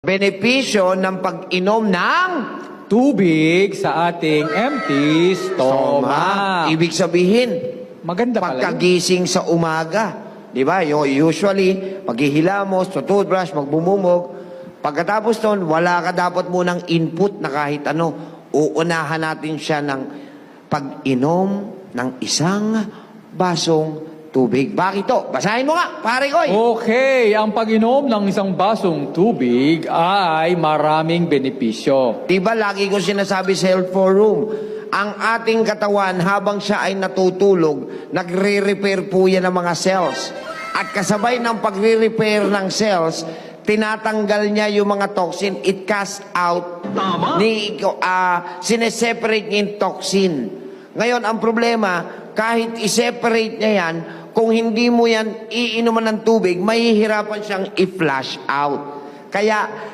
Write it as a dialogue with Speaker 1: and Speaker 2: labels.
Speaker 1: benepisyo ng pag-inom ng
Speaker 2: Tubig sa ating empty stomach.
Speaker 1: Ibig sabihin,
Speaker 2: Maganda pala yun.
Speaker 1: pagkagising sa umaga. Di ba? Usually, maghihilamos, toothbrush, magbumumog. Pagkatapos nun, wala ka dapat munang input na kahit ano. Uunahan natin siya ng pag-inom ng isang basong tubig. Bakit to? Basahin mo nga, pare koy.
Speaker 2: Okay, ang pag-inom ng isang basong tubig ay maraming benepisyo.
Speaker 1: Diba lagi ko sinasabi sa Health Forum, ang ating katawan habang siya ay natutulog, nagre-repair po yan ng mga cells. At kasabay ng pagre-repair ng cells, tinatanggal niya yung mga toxin, it casts out, sineseparate niya yung toxin. Ngayon, ang problema, kahit i-separate niya yan, kung hindi mo yan iinuman ng tubig, mahihirapan siyang i-flush out. Kaya,